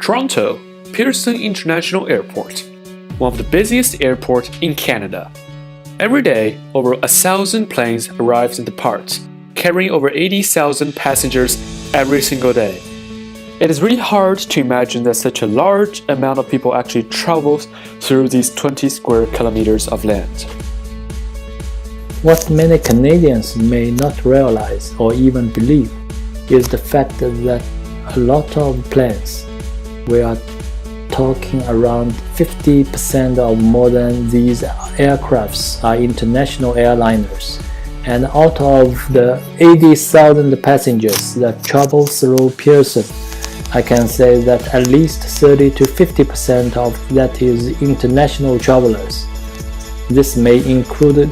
Toronto, Pearson International Airport, one of the busiest airports in Canada. Every day, over 1,000 planes arrive and depart, carrying over 80,000 passengers every single day. It is really hard to imagine that such a large amount of people actually travels through these 20 square kilometers of land. What many Canadians may not realize or even believe is the fact that a lot of planes, we are talking around 50% or more than these aircrafts are international airliners. And out of the 80,000 passengers that travel through Pearson, I can say that at least 30 to 50% of that is international travelers. This may include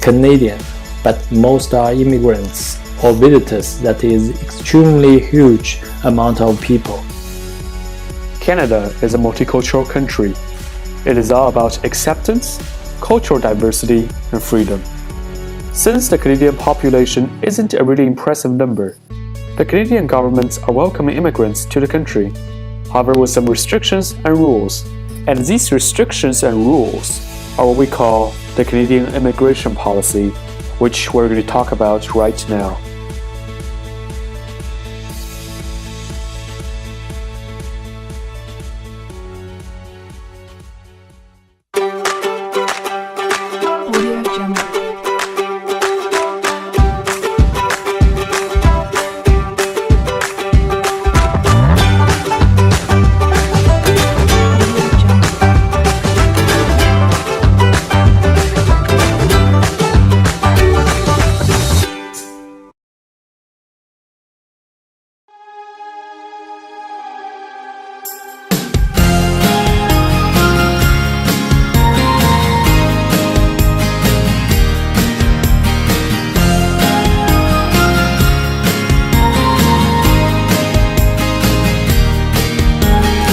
Canadian, but most are immigrants or visitors. That is extremely huge amount of people. Canada is a multicultural country. It is all about acceptance, cultural diversity, and freedom. Since the Canadian population isn't a really impressive number, the Canadian governments are welcoming immigrants to the country, however with some restrictions and rules. And these restrictions and rules are what we call the Canadian immigration policy, which we're going to talk about right now.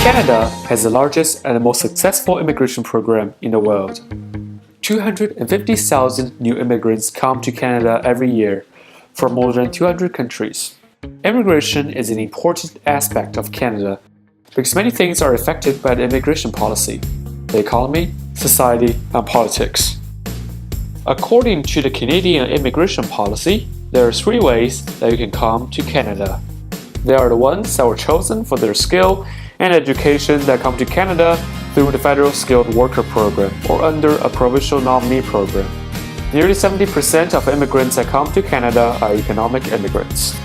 Canada has the largest and the most successful immigration program in the world. 250,000 new immigrants come to Canada every year from more than 200 countries. Immigration is an important aspect of Canada because many things are affected by the immigration policy: the economy, society, and politics. According to the Canadian immigration policy, there are 3 ways that you can come to Canada. They are the ones that were chosen for their skill and education that come to Canada through the Federal Skilled Worker Program or under a Provincial Nominee Program. Nearly 70% of immigrants that come to Canada are economic immigrants.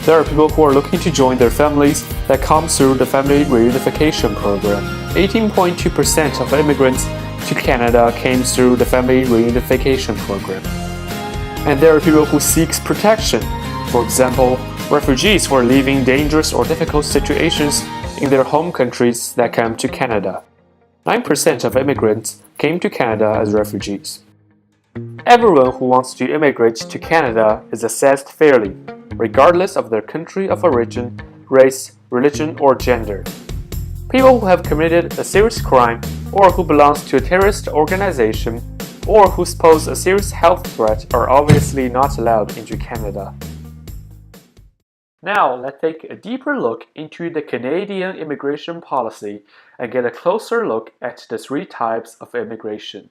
There are people who are looking to join their families that come through the Family Reunification Program. 18.2% of immigrants to Canada came through the Family Reunification Program. And there are people who seek protection. For example, refugees who are leaving dangerous or difficult situations in their home countries that come to Canada. 9% of immigrants came to Canada as refugees. Everyone who wants to immigrate to Canada is assessed fairly, regardless of their country of origin, race, religion, or gender. People who have committed a serious crime or who belong to a terrorist organization or who pose a serious health threat are obviously not allowed into Canada. Now, let's take a deeper look into the Canadian immigration policy and get a closer look at the 3 types of immigration.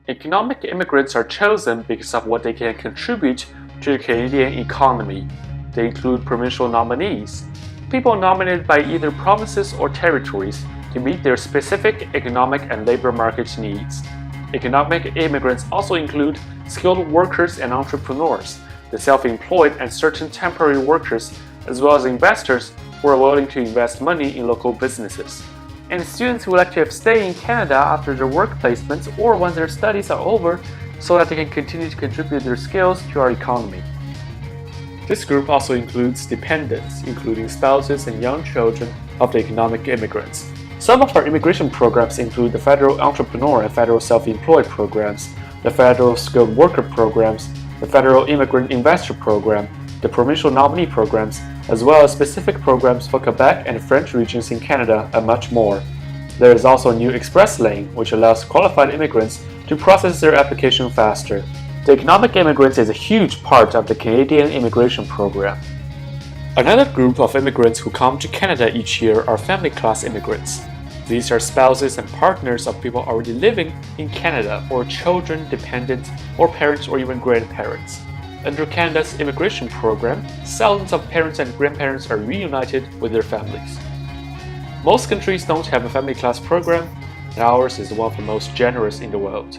Economic immigrants are chosen because of what they can contribute to the Canadian economy. They include provincial nominees, people nominated by either provinces or territories to meet their specific economic and labor market needs. Economic immigrants also include skilled workers and entrepreneurs, the self-employed and certain temporary workers, as well as investors who are willing to invest money in local businesses. And students who would like to stay in Canada after their work placements or when their studies are over so that they can continue to contribute their skills to our economy. This group also includes dependents, including spouses and young children of the economic immigrants. Some of our immigration programs include the Federal Entrepreneur and Federal Self-Employed programs, the Federal Skilled Worker programs, the Federal Immigrant Investor Program, the Provincial Nominee Programs, as well as specific programs for Quebec and French regions in Canada, and much more. There is also a new Express Lane, which allows qualified immigrants to process their application faster. The economic immigrants is a huge part of the Canadian immigration program. Another group of immigrants who come to Canada each year are family class immigrants. These are spouses and partners of people already living in Canada, or children, dependents, or parents or even grandparents. Under Canada's immigration program, thousands of parents and grandparents are reunited with their families. Most countries don't have a family class program, and ours is one of the most generous in the world.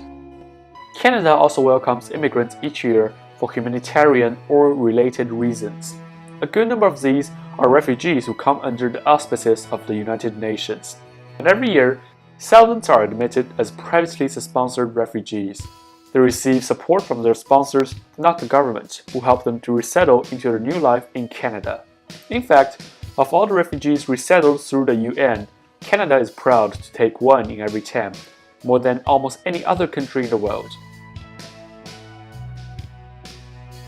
Canada also welcomes immigrants each year for humanitarian or related reasons. A good number of these are refugees who come under the auspices of the United Nations. And every year, thousands are admitted as privately sponsored refugees. They receive support from their sponsors, not the government, who help them to resettle into their new life in Canada. In fact, of all the refugees resettled through the UN, Canada is proud to take one in every 10, more than almost any other country in the world.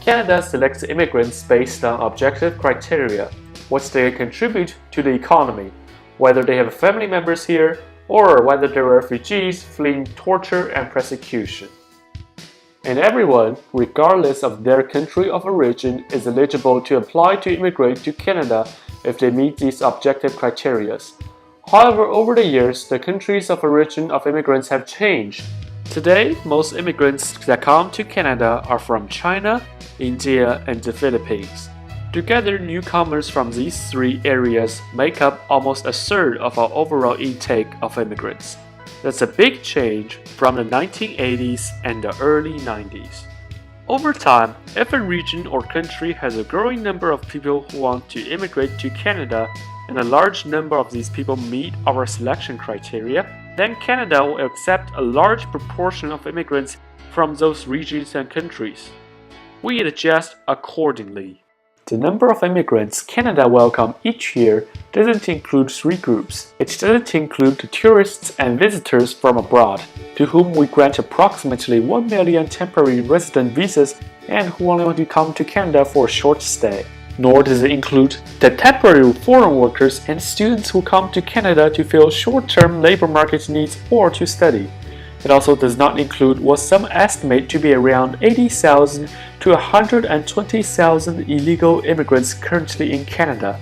Canada selects immigrants based on objective criteria, what they contribute to the economy, whether they have family members here, or whether they are refugees fleeing torture and persecution. And everyone, regardless of their country of origin, is eligible to apply to immigrate to Canada if they meet these objective criteria. However, over the years, the countries of origin of immigrants have changed. Today, most immigrants that come to Canada are from China, India, and the Philippines. Together, newcomers from these three areas make up almost a third of our overall intake of immigrants. That's a big change from the 1980s and the early 90s. Over time, if a region or country has a growing number of people who want to immigrate to Canada, and a large number of these people meet our selection criteria, then Canada will accept a large proportion of immigrants from those regions and countries. We adjust accordingly. The number of immigrants Canada welcomes each year doesn't include three groups. It doesn't include the tourists and visitors from abroad, to whom we grant approximately 1 million temporary resident visas and who only want to come to Canada for a short stay. Nor does it include the temporary foreign workers and students who come to Canada to fill short-term labor market needs or to study. It also does not include what some estimate to be around 80,000 to 120,000 illegal immigrants currently in Canada.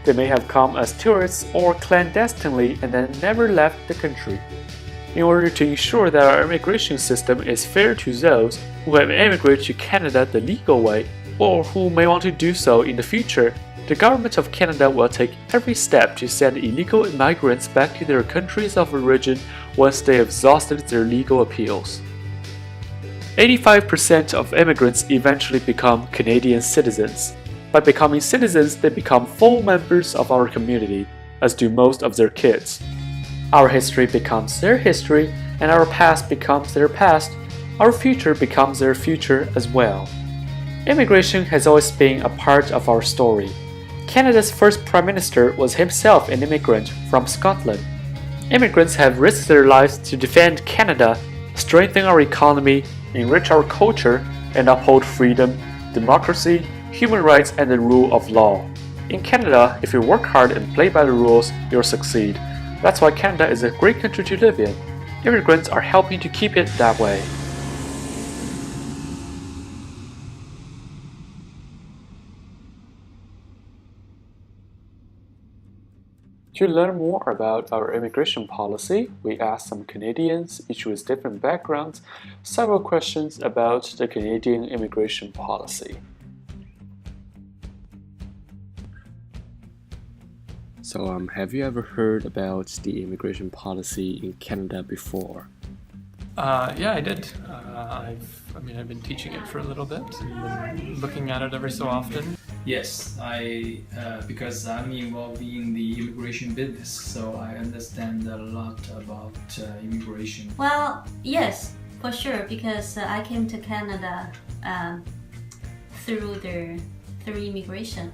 They may have come as tourists or clandestinely and then never left the country. In order to ensure that our immigration system is fair to those who have immigrated to Canada the legal way or who may want to do so in the future, the Government of Canada will take every step to send illegal migrants back to their countries of origin once they have exhausted their legal appeals. 85% of immigrants eventually become Canadian citizens. By becoming citizens, they become full members of our community, as do most of their kids. Our history becomes their history, and our past becomes their past. Our future becomes their future as well. Immigration has always been a part of our story. Canada's first Prime Minister was himself an immigrant from Scotland. Immigrants have risked their lives to defend Canada, strengthen our economy, enrich our culture, and uphold freedom, democracy, human rights, and the rule of law. In Canada, if you work hard and play by the rules, you'll succeed. That's why Canada is a great country to live in. Immigrants are helping to keep it that way. To learn more about our immigration policy, we asked some Canadians, each with different backgrounds, several questions about the Canadian immigration policy. So, have you ever heard about the immigration policy in Canada before? Yeah, I did. I've been teaching it for a little bit and been looking at it every so often. Yes, because I'm involved in the immigration business, so I understand a lot about immigration. Well, yes, for sure, because I came to Canada through immigration.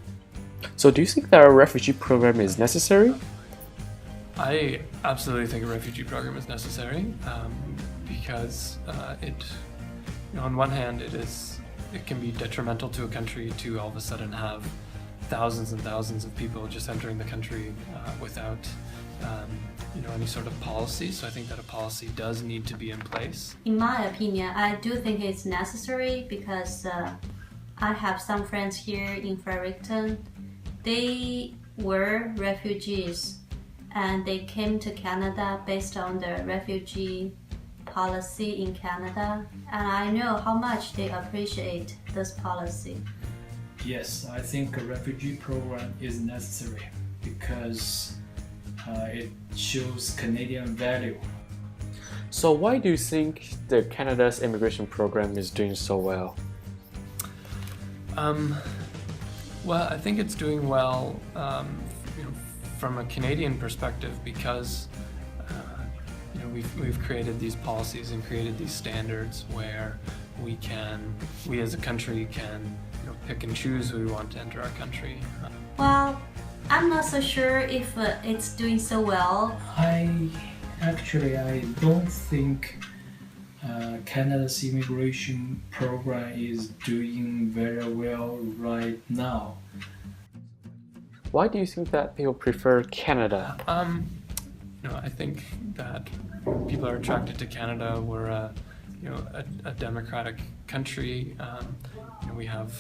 So do you think that a refugee program is necessary? I absolutely think a refugee program is necessary because on one hand, it can be detrimental to a country to all of a sudden have thousands and thousands of people just entering the country without any sort of policy. So I think that a policy does need to be in place. In my opinion, I do think it's necessary because I have some friends here in Fredericton they were refugees and they came to Canada based on the refugee policy in Canada, and I know how much they appreciate this policy. Yes, I think a refugee program is necessary because it shows Canadian value. So why do you think the Canada's immigration program is doing so well? Well, I think it's doing well, from a Canadian perspective because we've created these policies and created these standards where we as a country can pick and choose who we want to enter our country. Well, I'm not so sure if it's doing so well. I don't think Canada's immigration program is doing very well right now. Why do you think that people prefer Canada? I think that people are attracted to Canada. We're a democratic country. We have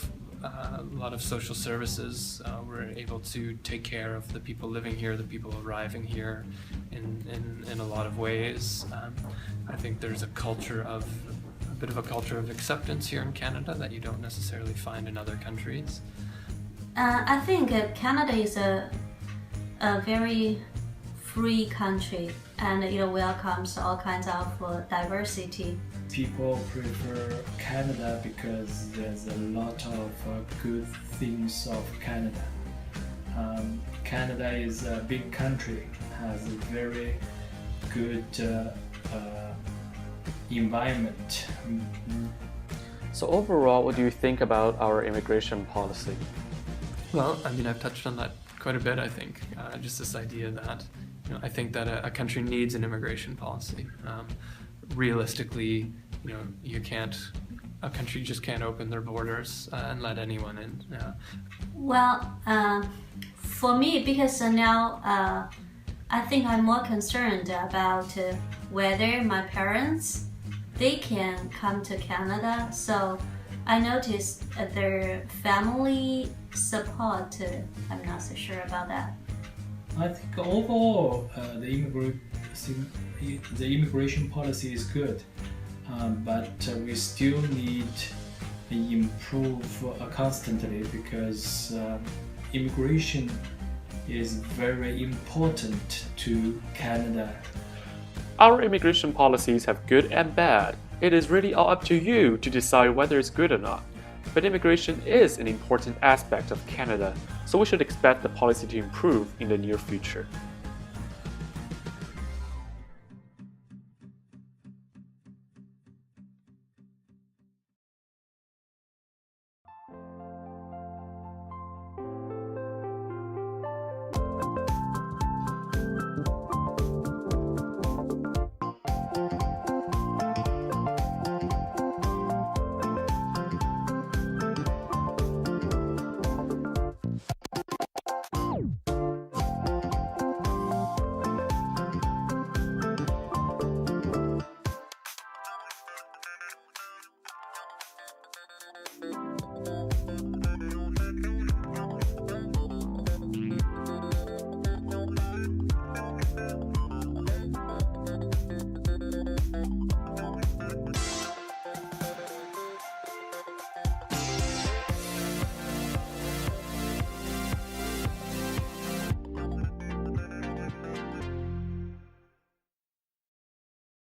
a lot of social services. We're able to take care of the people living here, the people arriving here in a lot of ways. I think there's a bit of a culture of acceptance here in Canada that you don't necessarily find in other countries. I think Canada is a very free country, and it welcomes all kinds of diversity. People prefer Canada because there's a lot of good things of Canada. Canada is a big country, has a very good environment. So overall, what do you think about our immigration policy? Well, I've touched on that quite a bit, I think. Just this idea that, I think that a country needs an immigration policy. Realistically, a country just can't open their borders and let anyone in. Well, for me, because now I think I'm more concerned about whether my parents, they can come to Canada. So I noticed their family support, I'm not so sure about that. I think overall the immigration policy is good, but we still need to improve constantly because immigration is very important to Canada. Our immigration policies have good and bad. It is really all up to you to decide whether it's good or not. But immigration is an important aspect of Canada, so we should expect the policy to improve in the near future.